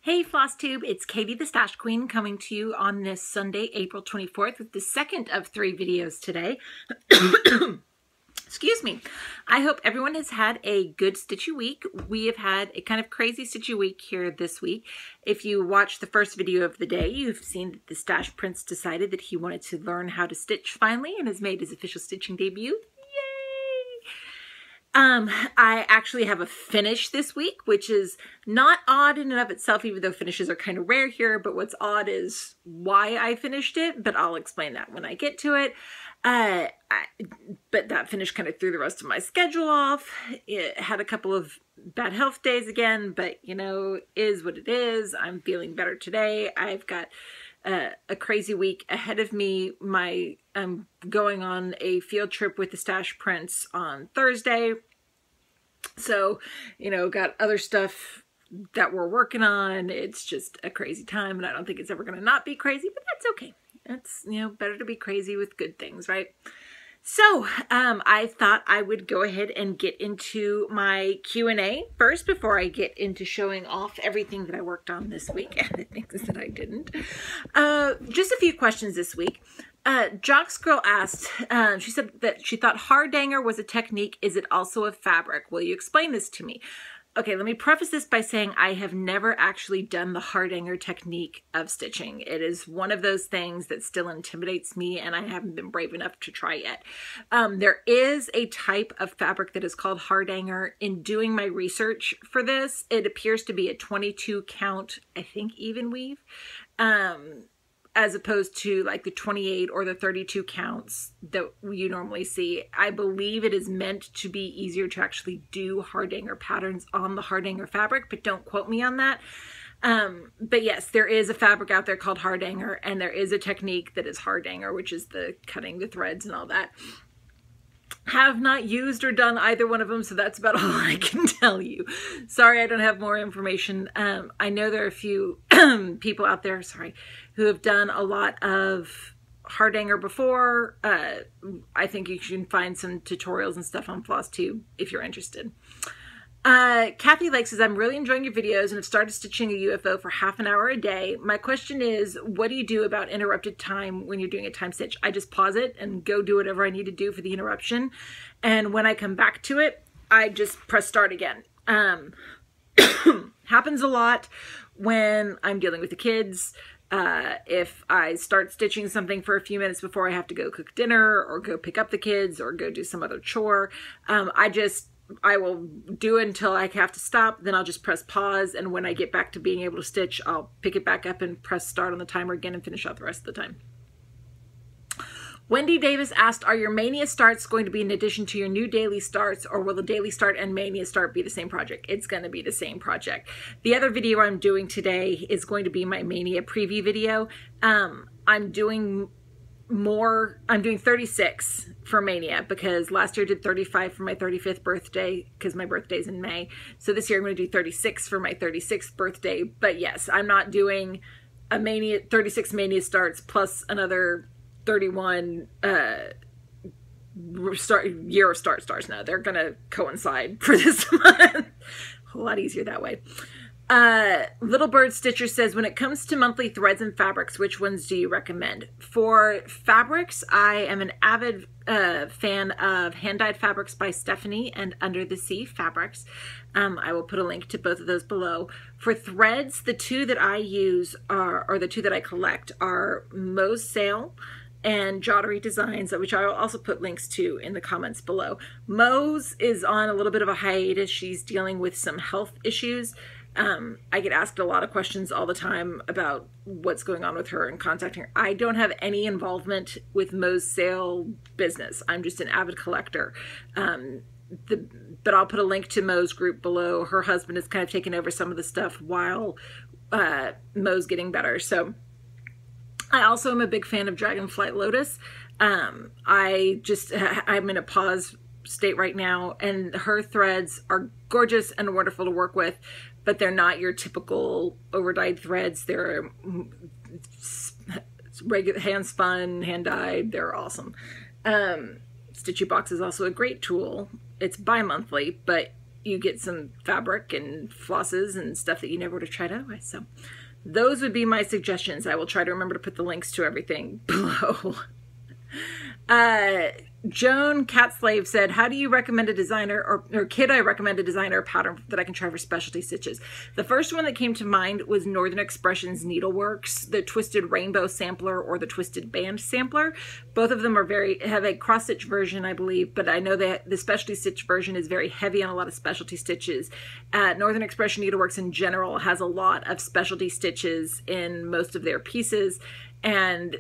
Hey Flosstube, it's Katie the Stash Queen coming to you on this Sunday, April 24th with the second of 3 videos today. Excuse me. I hope everyone has had a good stitchy week. We have had a kind of crazy stitchy week here this week. If you watched the first video of the day, you've seen that the Stash Prince decided that he wanted to learn how to stitch finally and has made his official stitching debut. I actually have a finish this week, which is not odd in and of itself, even though finishes are kind of rare here, but what's odd is why I finished it, but I'll explain that when I get to it. But that finish kind of threw the rest of my schedule off. It had a couple of bad health days again, but you know, is what it is. I'm feeling better today. I've got a crazy week ahead of me. I'm going on a field trip with the Stash Prince on Thursday. So, you know, got other stuff that we're working on. It's just a crazy time, and I don't think it's ever going to not be crazy, but that's okay. It's, you know, better to be crazy with good things, right? So, I thought I would go ahead and get into my Q&A first before I get into showing off everything that I worked on this week and the things that I didn't. Just a few questions this week. Jock's Girl asked, she said that she thought hardanger was a technique. Is it also a fabric? Will you explain this to me? Okay, let me preface this by saying I have never actually done the hardanger technique of stitching. It is one of those things that still intimidates me, and I haven't been brave enough to try yet. There is a type of fabric that is called hardanger. In doing my research for this, it appears to be a 22 count, I think, even weave, as opposed to like the 28 or the 32 counts that you normally see. I believe it is meant to be easier to actually do hardanger patterns on the hardanger fabric, but don't quote me on that. But yes, there is a fabric out there called hardanger, and there is a technique that is hardanger, which is the cutting the threads and all that. Have not used or done either one of them, so that's about all I can tell you. Sorry, I don't have more information. I know there are a few people out there, sorry, who have done a lot of hardanger before. I think you can find some tutorials and stuff on Flosstube if you're interested. Kathy Lake says, I'm really enjoying your videos and have started stitching a UFO for half an hour a day. My question is, what do you do about interrupted time when you're doing a time stitch? I just pause it and go do whatever I need to do for the interruption. And when I come back to it, I just press start again. Happens a lot when I'm dealing with the kids. If I start stitching something for a few minutes before I have to go cook dinner or go pick up the kids or go do some other chore, I will do it until I have to stop, then I'll just press pause, and when I get back to being able to stitch, I'll pick it back up and press start on the timer again and finish out the rest of the time. Wendy Davis asked, are your Mania starts going to be in addition to your new daily starts, or will the daily start and Mania start be the same project? It's going to be the same project. The other video I'm doing today is going to be my Mania preview video. I'm doing 36 for Mania because last year I did 35 for my 35th birthday because my birthday's in May. So this year I'm going to do 36 for my 36th birthday. But yes, I'm not doing a Mania 36 Mania starts plus another 31 year of stars. No, they're going to coincide for this month. A lot easier that way. Little Bird Stitcher says, when it comes to monthly threads and fabrics, which ones do you recommend? For fabrics, I am an avid fan of Hand-Dyed Fabrics by Stephanie and Under the Sea Fabrics. I will put a link to both of those below. For threads, the two that I use or the two that I collect are Mo's Sale and Jottery Designs, which I will also put links to in the comments below. Mo's is on a little bit of a hiatus. She's dealing with some health issues. I get asked a lot of questions all the time about what's going on with her and contacting her. I don't have any involvement with Mo's Sale business. I'm just an avid collector. But I'll put a link to Mo's group below. Her husband is kind of taking over some of the stuff while Mo's getting better. So I also am a big fan of Dragonflight Lotus. I'm in a pause state right now, and her threads are gorgeous and wonderful to work with, but they're not your typical overdyed threads. They're regular hand spun, hand dyed. They're awesome. Stitchy Box is also a great tool. It's bi-monthly, but you get some fabric and flosses and stuff that you never would have tried otherwise. So those would be my suggestions. I will try to remember to put the links to everything below. Joan Catslave said, how do you recommend a designer, or could I recommend a designer pattern that I can try for specialty stitches? The first one that came to mind was Northern Expressions Needleworks, the Twisted Rainbow Sampler or the Twisted Band Sampler. Both of them are have a cross stitch version, I believe, but I know that the specialty stitch version is very heavy on a lot of specialty stitches. Northern Expression Needleworks in general has a lot of specialty stitches in most of their pieces, and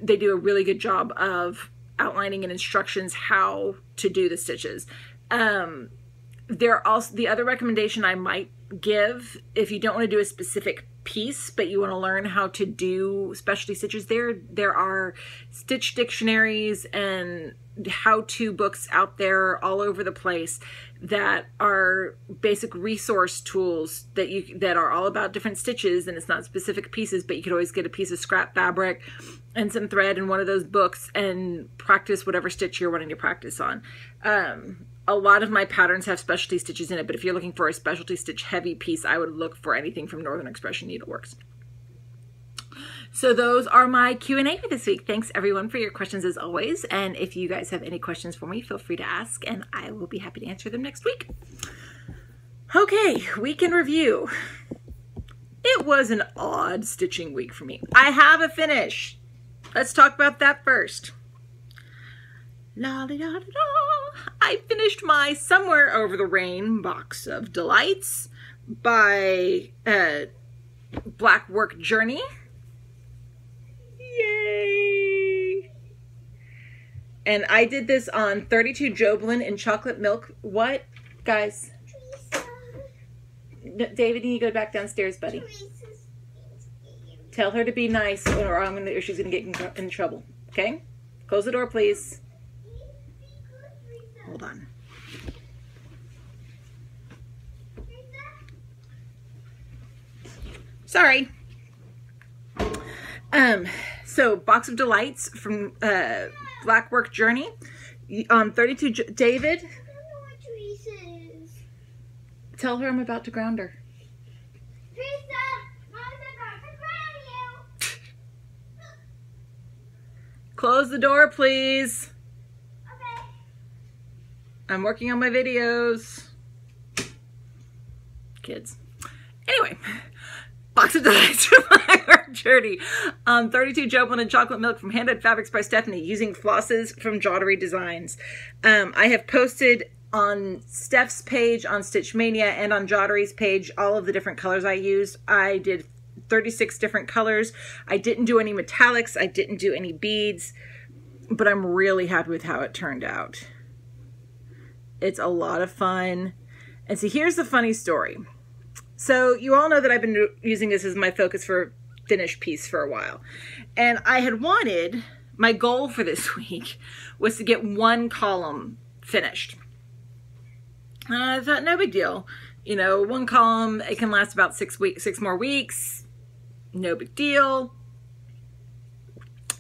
they do a really good job of outlining and instructions how to do the stitches. There also, the other recommendation I might give, if you don't want to do a specific piece but you want to learn how to do specialty stitches, there are stitch dictionaries and how-to books out there all over the place that are basic resource tools that are all about different stitches, and it's not specific pieces, but you could always get a piece of scrap fabric and some thread in one of those books and practice whatever stitch you're wanting to practice on. A lot of my patterns have specialty stitches in it, but if you're looking for a specialty stitch heavy piece, I would look for anything from Northern Expression Needleworks. So those are my Q&A for this week. Thanks everyone for your questions as always. And if you guys have any questions for me, feel free to ask and I will be happy to answer them next week. Okay, week in review. It was an odd stitching week for me. I have a finish. Let's talk about that first. La da da da da. I finished my Somewhere Over the Rain box of delights by Blackwork Journey. Yay! And I did this on 32 Joblin in chocolate milk. What, guys? David, you need to go back downstairs, buddy. Tell her to be nice, or she's gonna get in trouble. Okay? Close the door, please. Hold on. Sorry. So box of delights from Blackwork Journey. 32 David. I don't know what Teresa is. Tell her I'm about to ground her. Teresa, Mom's about to ground you. Close the door, please. Okay. I'm working on my videos. Kids. Anyway. Box of delights from Blackwork Journey. 32 Joblin and chocolate milk from Handmade Fabrics by Stephanie using flosses from Jottery Designs. I have posted on Steph's page, on Stitch Mania, and on Jottery's page all of the different colors I used. I did 36 different colors. I didn't do any metallics. I didn't do any beads, but I'm really happy with how it turned out. It's a lot of fun. And see, here's the funny story. So you all know that I've been using this as my focus for a finished piece for a while. And I had wanted, my goal for this week was to get one column finished. And I thought, no big deal. You know, one column, it can last about 6 more weeks. No big deal.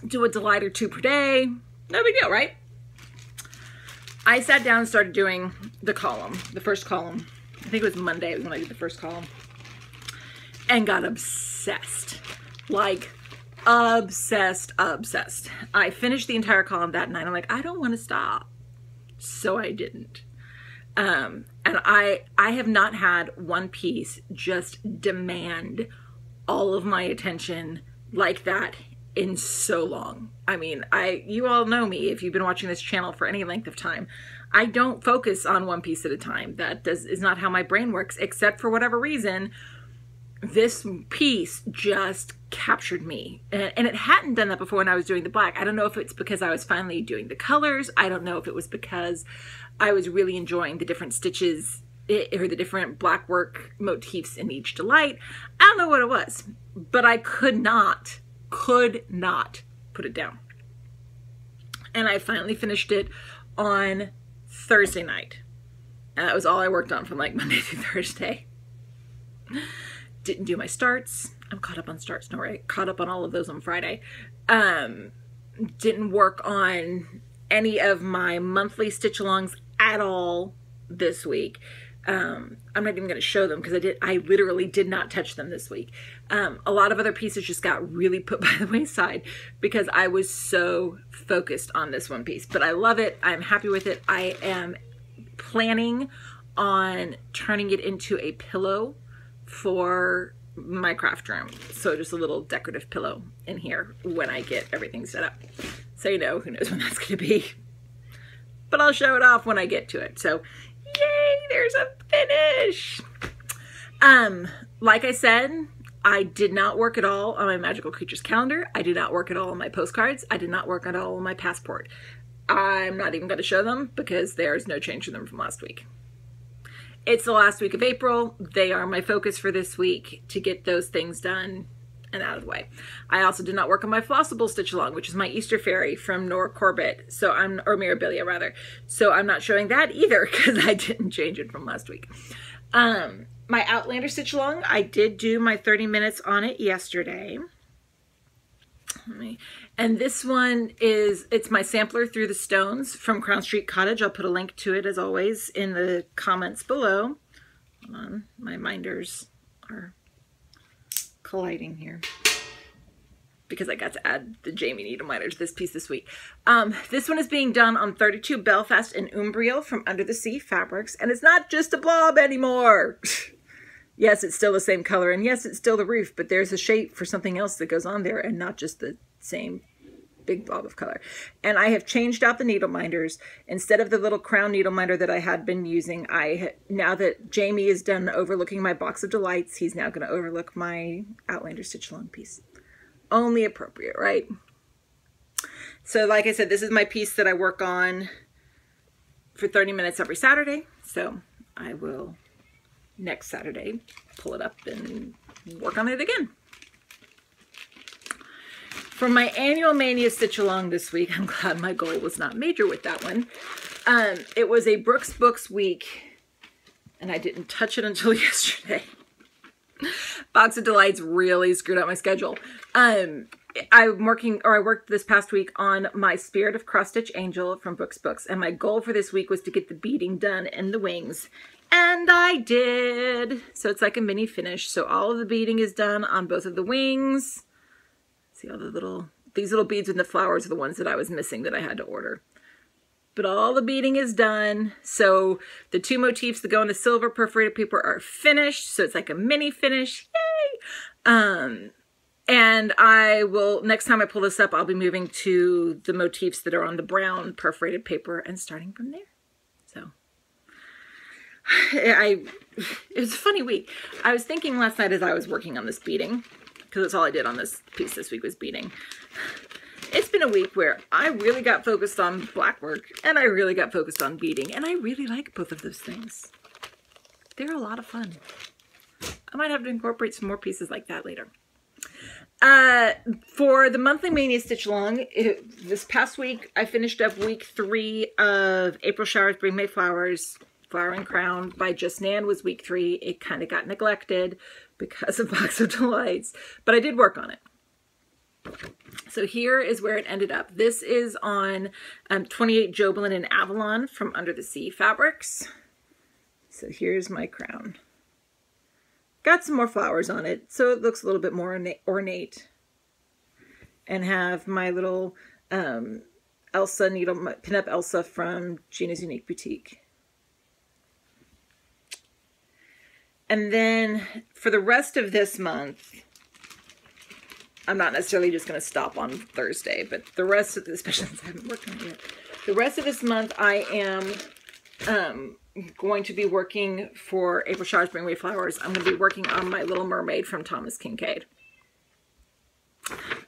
Do a delight or 2 per day. No big deal, right? I sat down and started doing the column, the first column. I think it was Monday when I did the first column, and got obsessed, like obsessed. I finished the entire column that night. I'm like, I don't want to stop. So I didn't. And I have not had one piece just demand all of my attention like that in so long. I mean, you all know me if you've been watching this channel for any length of time. I don't focus on one piece at a time. That is not how my brain works, except for whatever reason, this piece just captured me. And it hadn't done that before when I was doing the black. I don't know if it's because I was finally doing the colors. I don't know if it was because I was really enjoying the different stitches or the different black work motifs in each delight. I don't know what it was, but I could not put it down. And I finally finished it on Thursday night. And that was all I worked on from like Monday through Thursday. Didn't do my starts. I'm caught up on starts. No, right? Caught up on all of those on Friday. Didn't work on any of my monthly stitch alongs at all this week. I'm not even going to show them because I literally did not touch them this week. A lot of other pieces just got really put by the wayside because I was so focused on this one piece. But I love it. I'm happy with it. I am planning on turning it into a pillow for my craft room. So just a little decorative pillow in here when I get everything set up. So you know, who knows when that's going to be. But I'll show it off when I get to it. So yay, there's a finish. Like I said, I did not work at all on my Magical Creatures calendar. I did not work at all on my postcards. I did not work at all on my passport. I'm not even going to show them because there's no change in them from last week. It's the last week of April. They are my focus for this week to get those things done and out of the way. I also did not work on my Flosstube stitch along, which is my Easter fairy from Nora Corbett. So or Mirabilia rather. So I'm not showing that either because I didn't change it from last week. My Outlander stitch along, I did do my 30 minutes on it yesterday. And this one it's my sampler Through the Stones from Crown Street Cottage. I'll put a link to it as always in the comments below. Hold on, my minders are colliding here because I got to add the Jamie needle minder to this piece this week. This one is being done on 32 Belfast and Umbriel from Under the Sea Fabrics, and it's not just a blob anymore. Yes, it's still the same color, and yes, it's still the roof, but there's a shape for something else that goes on there and not just the same big blob of color. And I have changed out the needle minders. Instead of the little crown needle minder that I had been using, now that Jamie is done overlooking my Box of Delights, he's now going to overlook my Outlander stitch along piece. Only appropriate, right? So like I said, this is my piece that I work on for 30 minutes every Saturday. So I will next Saturday pull it up and work on it again. For my annual Mania stitch along this week, I'm glad my goal was not major with that one. It was a Brooks Books week and I didn't touch it until yesterday. Box of Delights really screwed up my schedule. I worked this past week on my Spirit of Cross Stitch Angel from Brooks Books, and my goal for this week was to get the beading done in the wings, and I did. So it's like a mini finish. So all of the beading is done on both of the wings. See all these little beads with the flowers are the ones that I was missing that I had to order. But all the beading is done. So the two motifs that go in the silver perforated paper are finished. So it's like a mini finish. Yay! And I will, next time I pull this up, I'll be moving to the motifs that are on the brown perforated paper and starting from there. So it was a funny week. I was thinking last night as I was working on this beading, because that's all I did on this piece this week was beading. It's been a week where I really got focused on black work and I really got focused on beading, and I really like both of those things. They're a lot of fun. I might have to incorporate some more pieces like that later. For the monthly Mania stitch along, this past week I finished up week 3 of April Showers Bring May Flowers. Flowering Crown by Just Nan was week 3. It kind of got neglected because of Box of Delights, but I did work on it. So here is where it ended up. This is on 28 Jobelin and Avalon from Under the Sea Fabrics. So here's my crown. Got some more flowers on it, so it looks a little bit more ornate. And have my little Elsa needle, pin-up Elsa from Gina's Unique Boutique. And then for the rest of this month, I'm not necessarily just going to stop on Thursday, but the rest of this, especially since I haven't worked on it yet, the rest of this month I am going to be working for April Showers Bring May Flowers. I'm going to be working on my Little Mermaid from Thomas Kincaid.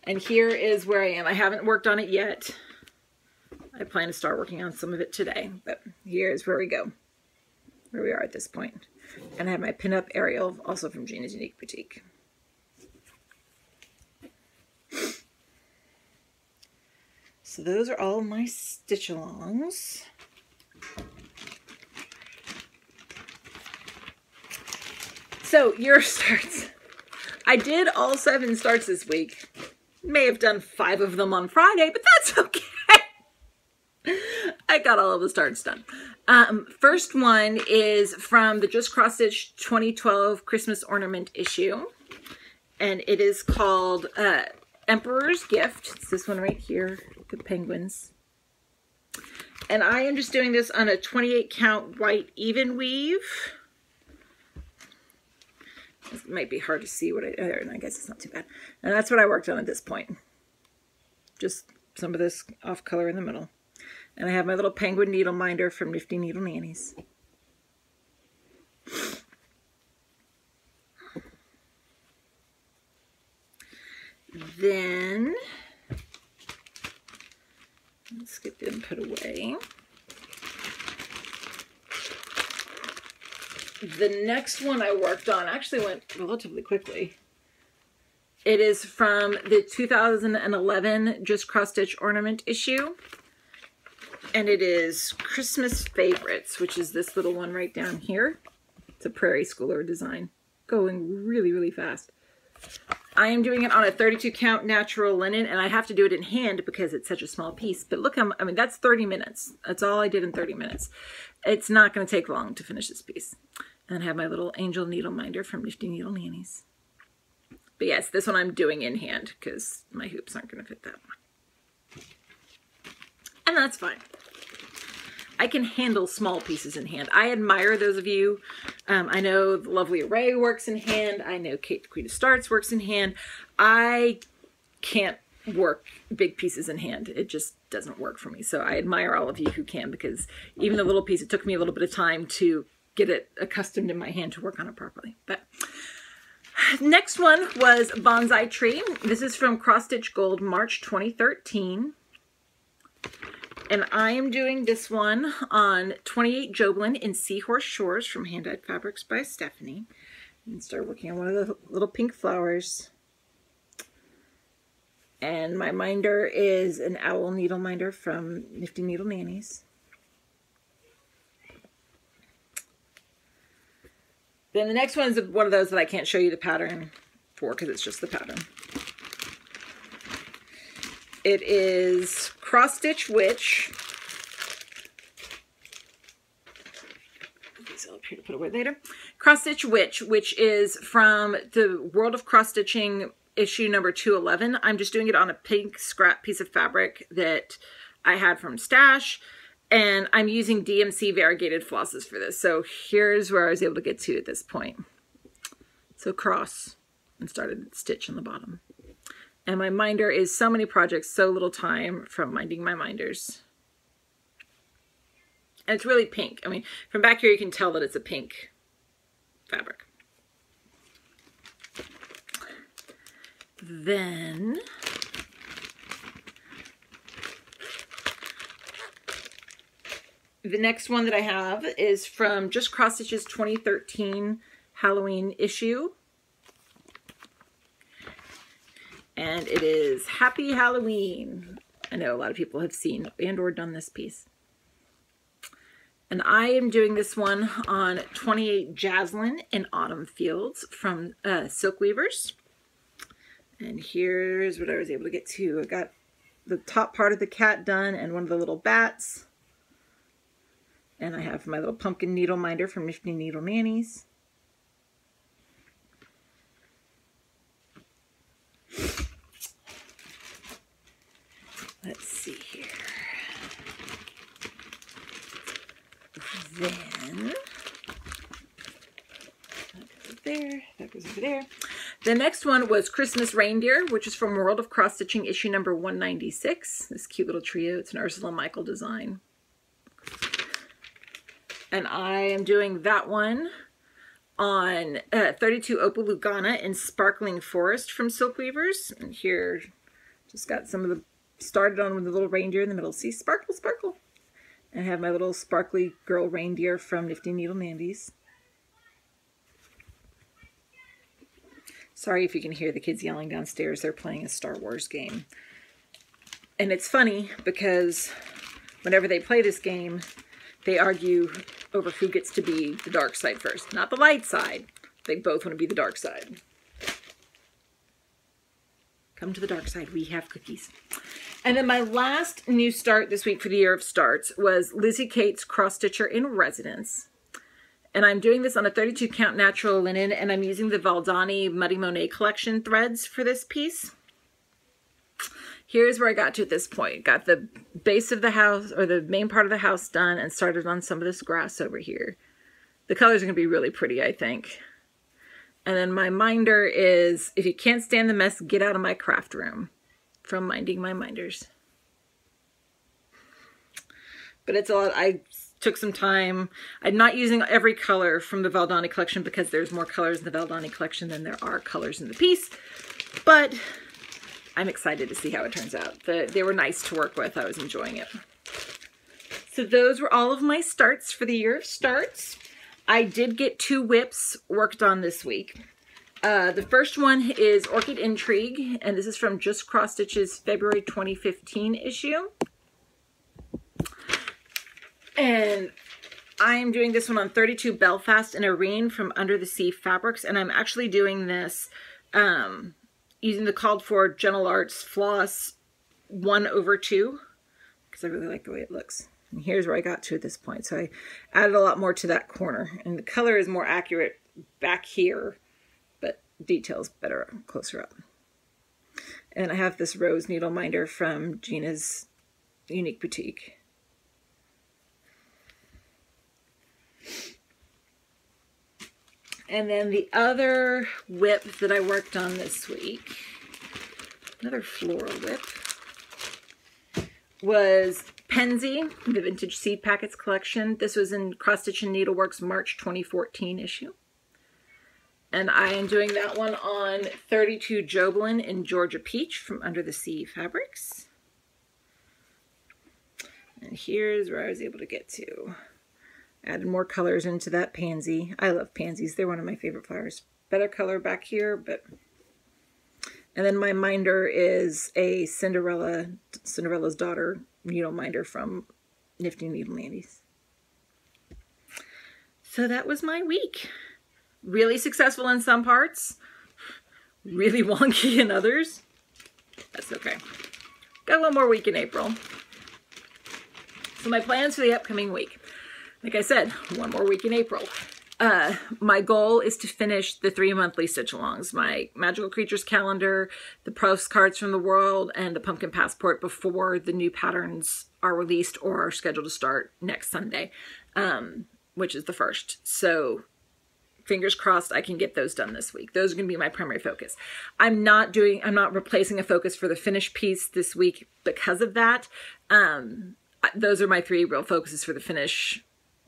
And here is where I am. I haven't worked on it yet. I plan to start working on some of it today, but here's where we go, where we are at this point. And I have my pin-up Ariel, also from Gina's Unique Boutique. So those are all my stitch-alongs. So your starts. I did all 7 starts this week. May have done 5 of them on Friday, but that's okay. I got all of the starts done. First one is from the Just Cross Stitch 2012 Christmas Ornament issue. And it is called Emperor's Gift. It's this one right here, the penguins. And I am just doing this on a 28 count white even weave. It might be hard to see what I guess it's not too bad. And that's what I worked on at this point. Just some of this off color in the middle. And I have my little penguin needle minder from Nifty Needle Nannies. Then, let's get them put away. The next one I worked on actually went relatively quickly. It is from the 2011 Just Cross Stitch Ornament issue. And it is Christmas Favorites, which is this little one right down here. It's a Prairie Schooler design, going really, really fast. I am doing it on a 32 count natural linen, and I have to do it in hand because it's such a small piece. But look, I mean, that's 30 minutes. That's all I did in 30 minutes. It's not going to take long to finish this piece. And I have my little angel needle minder from Nifty Needle Nannies. But yes, this one I'm doing in hand because my hoops aren't going to fit that one. And that's fine. I can handle small pieces in hand. I admire those of you. I know the Lovely Array works in hand. I know Kate the Queen of Starts works in hand. I can't work big pieces in hand. It just doesn't work for me. So I admire all of you who can, because even the little piece, it took me a little bit of time to get it accustomed in my hand to work on it properly. But next one was Bonsai Tree. This is from Cross Stitch Gold, March 2013. And I am doing this one on 28 Joblin in Seahorse Shores from Hand Dyed Fabrics by Stephanie. And start working on one of the little pink flowers. And my minder is an owl needle minder from Nifty Needle Nannies. Then the next one is one of those that I can't show you the pattern for because it's just the pattern. It is Cross Stitch Witch. These up here to put away later. Cross Stitch Witch, which is from the World of Cross Stitching issue number 211. I'm just doing it on a pink scrap piece of fabric that I had from Stash. And I'm using DMC variegated flosses for this. So here's where I was able to get to at this point. So cross and started stitch on the bottom. And my minder is so many projects, so little time from minding my minders. And it's really pink. I mean, from back here you can tell that it's a pink fabric. Then the next one that I have is from Just Cross Stitch's 2013 Halloween issue. And it is Happy Halloween. I know a lot of people have seen and or done this piece. And I am doing this one on 28 Jaslyn in Autumn Fields from Silk Weavers. And here's what I was able to get to. I got the top part of the cat done and one of the little bats. And I have my little pumpkin needle minder from Nifty Needle Nannies. Let's see here. Then, that goes there, that goes over there. The next one was Christmas Reindeer, which is from World of Cross Stitching issue number 196. This cute little trio. It's an Ursula Michael design. And I am doing that one on 32 Opal Lugana in Sparkling Forest from Silk Weavers. And here, just got some of the, started on with the little reindeer in the middle. See, sparkle, sparkle. And I have my little sparkly girl reindeer from Nifty Needle Nannies. Sorry if you can hear the kids yelling downstairs. They're playing a Star Wars game. And it's funny because whenever they play this game, they argue over who gets to be the dark side first. Not the light side. They both want to be the dark side. Come to the dark side. We have cookies. And then my last new start this week for the Year of Starts was Lizzie Kate's Cross Stitcher in Residence. And I'm doing this on a 32 count natural linen, and I'm using the Valdani Muddy Monet collection threads for this piece. Here's where I got to at this point. Got the base of the house, or the main part of the house done, and started on some of this grass over here. The colors are going to be really pretty, I think. And then my minder is, if you can't stand the mess, get out of my craft room, from Minding My Minders. But it's a lot. I took some time. I'm not using every color from the Valdani collection because there's more colors in the Valdani collection than there are colors in the piece. But I'm excited to see how it turns out. They were nice to work with. I was enjoying it. So those were all of my starts for the Year of Starts. I did get 2 whips worked on this week. The first one is Orchid Intrigue, and this is from Just Cross Stitch's February 2015 issue. And I am doing this one on 32 Belfast and Irene from Under the Sea Fabrics, and I'm actually doing this using the called for Gentle Arts Floss 1/2 because I really like the way it looks. And here's where I got to at this point. So I added a lot more to that corner. And the color is more accurate back here, but details better closer up. And I have this rose needle minder from Gina's Unique Boutique. And then the other whip that I worked on this week, another floral whip, was Penzi, the Vintage Seed Packets collection. This was in Cross Stitch and Needleworks March 2014 issue. And I am doing that one on 32 Joblin in Georgia Peach from Under the Sea Fabrics. And here's where I was able to get to. Added more colors into that pansy. I love pansies. They're one of my favorite flowers. Better color back here, but... And then my minder is a Cinderella's Daughter needle minder from Nifty Needle Nandies. So that was my week. Really successful in some parts. Really wonky in others. That's okay. Got one more week in April. So my plans for the upcoming week. Like I said, one more week in April. My goal is to finish the 3 monthly stitch-alongs, my Magical Creatures calendar, the postcards from the world, and the Pumpkin Passport before the new patterns are released or are scheduled to start next Sunday, which is the 1st. So fingers crossed I can get those done this week. Those are going to be my primary focus. I'm not replacing a focus for the finish piece this week because of that. Those are my 3 real focuses for the finish.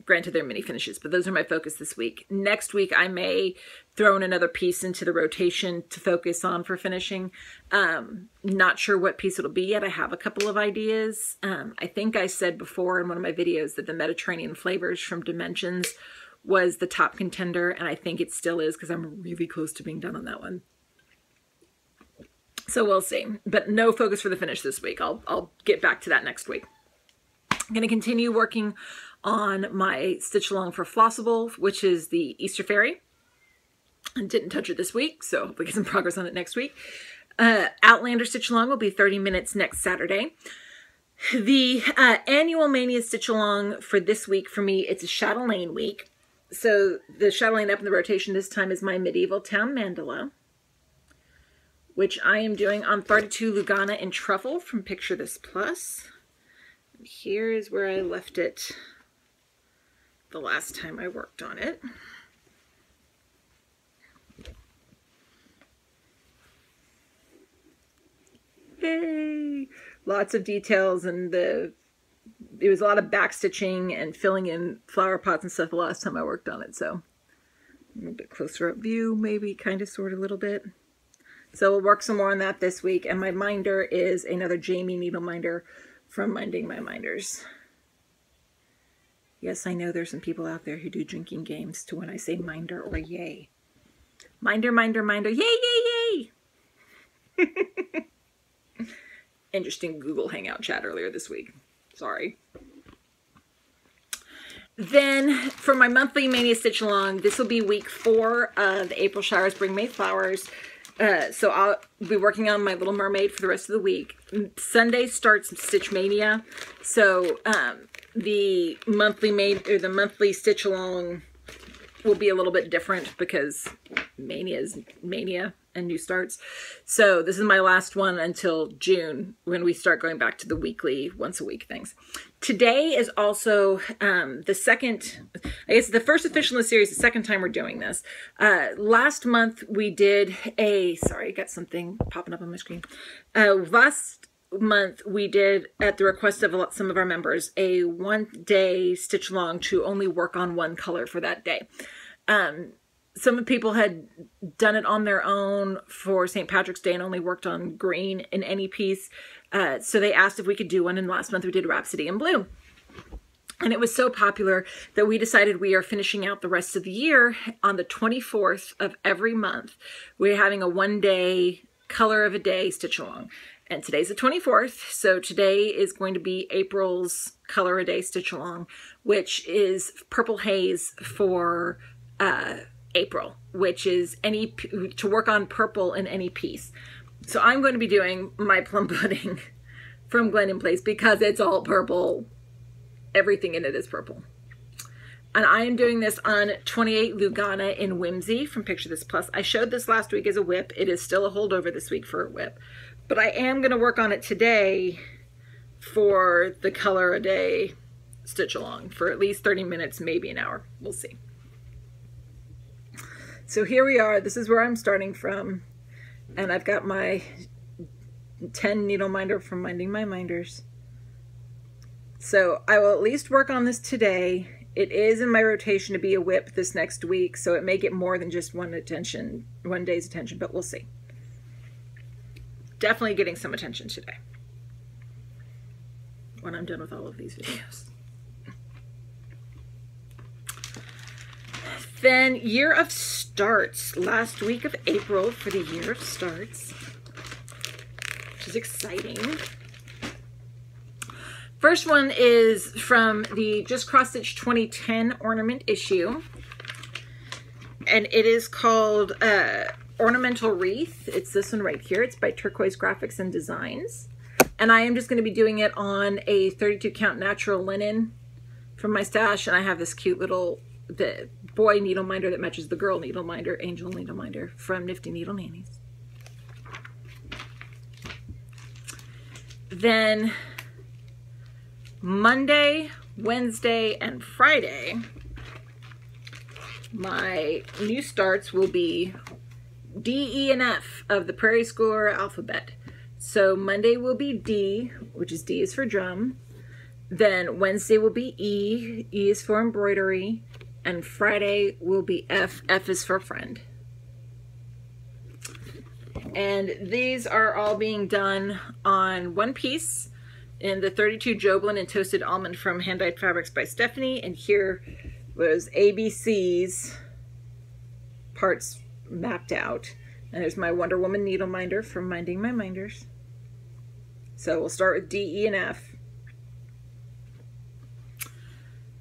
Granted, they're mini finishes, but those are my focus this week. Next week, I may throw in another piece into the rotation to focus on for finishing. Not sure what piece it'll be yet. I have a couple of ideas. I think I said before in one of my videos that the Mediterranean Flavors from Dimensions was the top contender, and I think it still is because I'm really close to being done on that one. So we'll see. But no focus for the finish this week. I'll get back to that next week. I'm going to continue working on my stitch along for Flosstube, which is the Easter Fairy. I didn't touch it this week, so hopefully get some progress on it next week. Outlander stitch along will be 30 minutes next Saturday. The annual Mania stitch along for this week, for me, it's a Chatelaine week. So the Chatelaine up in the rotation this time is my Medieval Town Mandala, which I am doing on 32 Lugana in Truffle from Picture This Plus. And here is where I left it the last time I worked on it. Yay! Lots of details, and it was a lot of backstitching and filling in flower pots and stuff the last time I worked on it, so a little bit closer up view, maybe, kind of, sort of, a little bit. So we'll work some more on that this week, and my minder is another Jamie needle minder from Minding My Minders. Yes, I know there's some people out there who do drinking games to when I say minder or yay. Minder, minder, minder, yay, yay, yay! Interesting Google Hangout chat earlier this week. Sorry. Then for my monthly Mania Stitch Along, this will be week 4 of the April Showers Bring May Flowers. So I'll be working on My Little Mermaid for the rest of the week. Sunday starts Stitch Mania. So the monthly Stitch Along will be a little bit different because Mania is Mania and new starts. So this is my last one until June when we start going back to the weekly, once a week things. Today is also the first official in the series, the second time we're doing this. Last month we did sorry, I got something popping up on my screen. Last month we did, at the request of some of our members, a 1-day stitch along to only work on one color for that day. Some people had done it on their own for St. Patrick's Day and only worked on green in any piece. So they asked if we could do one, and last month we did Rhapsody in Blue. And it was so popular that we decided we are finishing out the rest of the year on the 24th of every month. We're having a 1-day color of a day stitch along. And today's the 24th, so today is going to be April's color a day stitch along, which is Purple Haze for April, which is to work on purple in any piece. So I'm going to be doing my plum pudding from Glendon Place because it's all purple. Everything in it is purple. And I am doing this on 28 Lugana in Whimsy from Picture This Plus. I showed this last week as a whip. It is still a holdover this week for a whip. But I am going to work on it today for the color a day stitch along for at least 30 minutes, maybe an hour. We'll see. So here we are. This is where I'm starting from. And I've got my 10 needle minder from Minding My Minders. So I will at least work on this today. It is in my rotation to be a whip this next week, so it may get more than just one day's attention, but we'll see. Definitely getting some attention today when I'm done with all of these videos. Then Year of Starts, last week of April for the Year of Starts, which is exciting. First one is from the Just Cross Stitch 2010 ornament issue, and it is called Ornamental Wreath. It's this one right here. It's by Turquoise Graphics and Designs, and I am just going to be doing it on a 32 count natural linen from my stash, and I have this cute little the boy needle minder that matches the girl needle minder, Angel needle minder from Nifty Needle Nannies. Then Monday, Wednesday, and Friday, my new starts will be D, E, and F of the Prairie Schooler alphabet. So Monday will be D, which is D is for drum. Then Wednesday will be E, E is for embroidery. And Friday will be F, F is for friend. And these are all being done on one piece in the 32 Joblin and Toasted Almond from Hand Dyed Fabrics by Stephanie. And here was ABC's parts mapped out. And there's my Wonder Woman needle minder from Minding My Minders. So we'll start with D, E, and F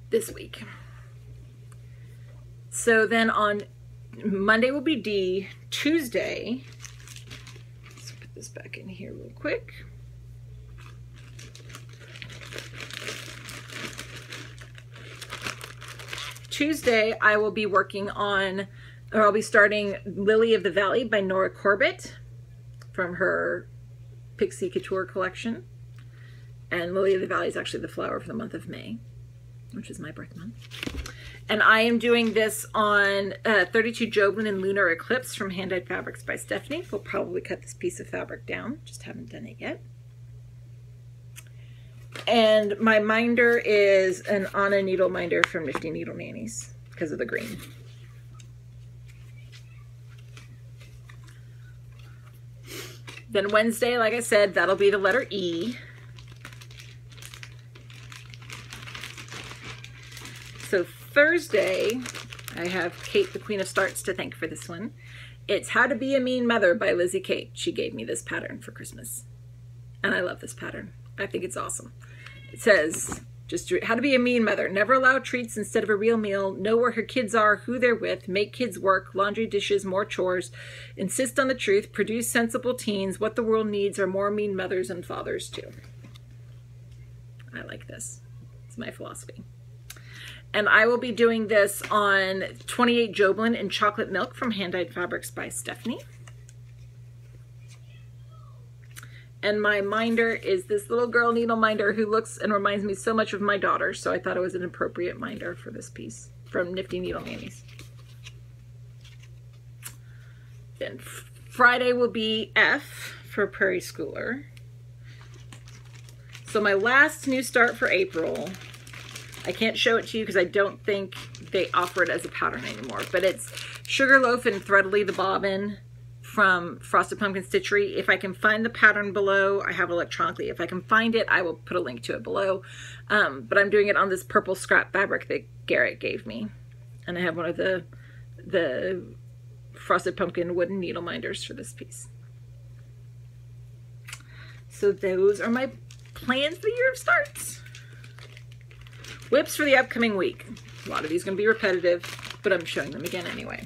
this week. So then on Monday will be D. Tuesday, let's put this back in here real quick. Tuesday, I will be working on, or I'll be starting Lily of the Valley by Nora Corbett from her Pixie Couture collection. And Lily of the Valley is actually the flower for the month of May, which is my birth month. And I am doing this on 32 Joblin and Lunar Eclipse from Hand Dyed Fabrics by Stephanie. We'll probably cut this piece of fabric down, just haven't done it yet. And my minder is an Anna needle minder from Nifty Needle Nannies because of the green. Then Wednesday, like I said, that'll be the letter E. So Thursday, I have Kate, the Queen of Starts, to thank for this one. It's How to Be a Mean Mother by Lizzie Kate. She gave me this pattern for Christmas. And I love this pattern. I think it's awesome. It says, Just how to be a mean mother. Never allow treats instead of a real meal. Know where her kids are, who they're with. Make kids work. Laundry, dishes, more chores. Insist on the truth. Produce sensible teens. What the world needs are more mean mothers and fathers too. I like this. It's my philosophy. And I will be doing this on 28 Joblin in Chocolate Milk from Hand Dyed Fabrics by Stephanie. And my minder is this little girl needle minder who looks and reminds me so much of my daughter. So I thought it was an appropriate minder for this piece from Nifty Needle Nannies. Then Friday will be F for Prairie Schooler. So my last new start for April, I can't show it to you because I don't think they offer it as a pattern anymore. But it's Sugarloaf and Threadily the Bobbin from Frosted Pumpkin Stitchery. If I can find the pattern below, I have it electronically. If I can find it, I will put a link to it below. But I'm doing it on this purple scrap fabric that Garrett gave me. And I have one of the Frosted Pumpkin wooden needle minders for this piece. So those are my plans for the year of starts. Whips for the upcoming week. A lot of these are going to be repetitive, but I'm showing them again anyway.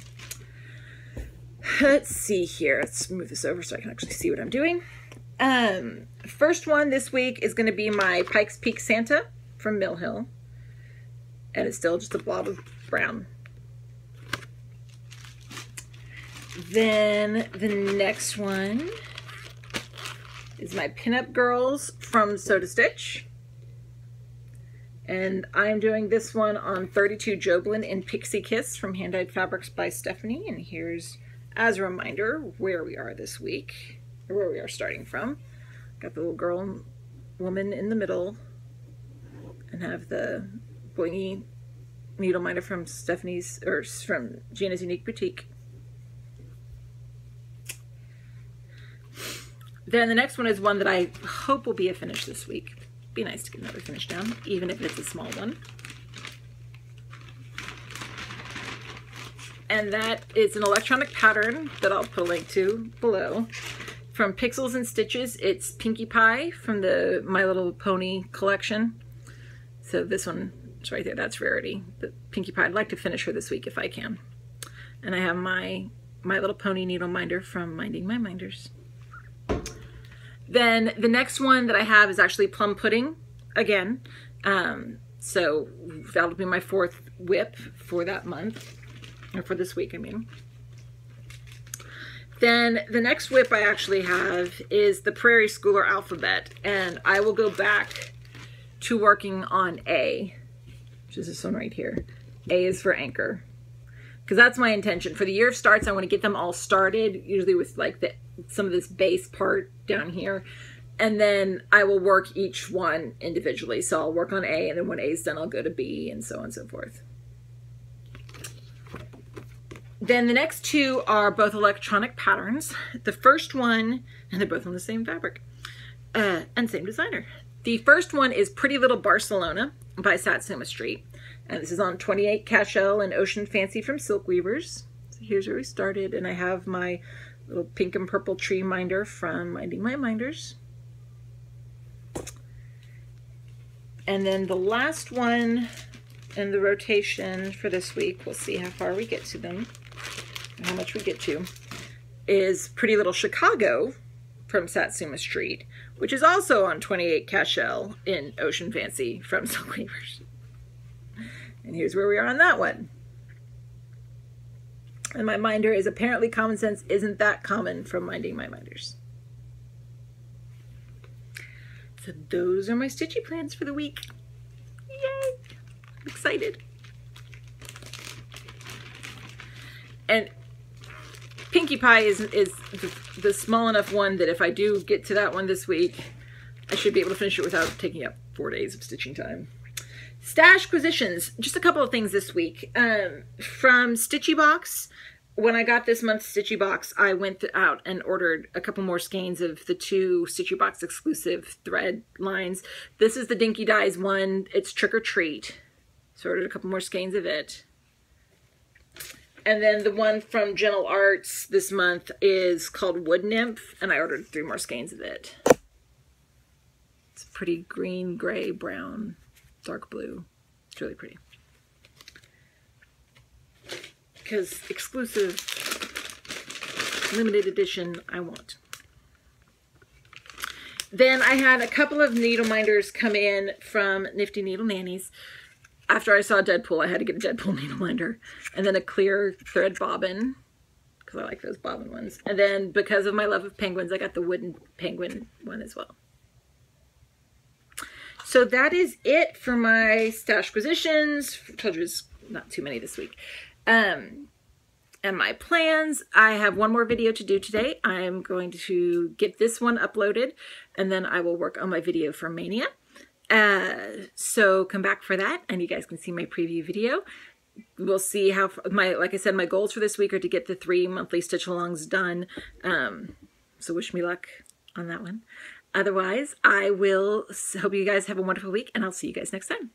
Let's see here. Let's move this over so I can actually see what I'm doing. First one this week is going to be my Pikes Peak Santa from Mill Hill. And it's still just a blob of brown. Then the next one is my Pinup Girls from Soda Stitch. And I'm doing this one on 32 Joblin in Pixie Kiss from Hand Dyed Fabrics by Stephanie. And here's, as a reminder, where we are this week, or where we are starting from. Got the little girl woman in the middle, and have the blingy needle minder from Stephanie's, or from Gina's Unique Boutique. Then the next one is one that I hope will be a finish this week. Be nice to get another finish down, even if it's a small one. And that is an electronic pattern that I'll put a link to below. From Pixels and Stitches, it's Pinkie Pie from the My Little Pony collection. So this one is right there, that's Rarity. The Pinkie Pie, I'd like to finish her this week if I can. And I have my Little Pony needle minder from Minding My Minders. Then the next one that I have is actually Plum Pudding again. So that'll be my fourth whip for that month. Or for this week, I mean. Then the next whip I actually have is the Prairie Schooler Alphabet. And I will go back to working on A, which is this one right here. A is for Anchor. Because that's my intention. For the year of starts, I want to get them all started, usually with like some of this base part down here. And then I will work each one individually. So I'll work on A, and then when A is done, I'll go to B, and so on and so forth. Then the next two are both electronic patterns. The first one, and they're both on the same fabric, and same designer. The first one is Pretty Little Barcelona by Satsuma Street. And this is on 28 Cashel and Ocean Fancy from Silk Weavers. So here's where we started. And I have my little pink and purple tree minder from Minding My Minders. And then the last one in the rotation for this week, we'll see how far we get to them, and how much we get to, is Pretty Little Chicago from Satsuma Street, which is also on 28 Cashel in Ocean Fancy from Silk Weavers. And here's where we are on that one. And my minder is Apparently Common Sense Isn't That Common from Minding My Minders. So those are my stitchy plans for the week. Yay! I'm excited. And Pinkie Pie is the small enough one that if I do get to that one this week, I should be able to finish it without taking up 4 days of stitching time. Stashquisitions, just a couple of things this week. From Stitchy Box, when I got this month's Stitchy Box, I went out and ordered a couple more skeins of the 2 Stitchy Box exclusive thread lines. This is the Dinky Dyes one. It's Trick or Treat. So I ordered a couple more skeins of it. And then the one from Gentle Arts this month is called Wood Nymph, and I ordered 3 more skeins of it. It's a pretty green, gray, brown dark blue. It's really pretty. Because exclusive, limited edition, I want. Then I had a couple of needle minders come in from Nifty Needle Nannies. After I saw Deadpool, I had to get a Deadpool needle minder. And then a clear thread bobbin, because I like those bobbin ones. And then because of my love of penguins, I got the wooden penguin one as well. So that is it for my stash positions. I told you there's not too many this week. And my plans, I have one more video to do today. I'm going to get this one uploaded, and then I will work on my video for Mania. So come back for that, and you guys can see my preview video. We'll see how, like I said, my goals for this week are to get the 3 monthly stitch alongs done. So wish me luck on that one. Otherwise, I will hope you guys have a wonderful week, and I'll see you guys next time.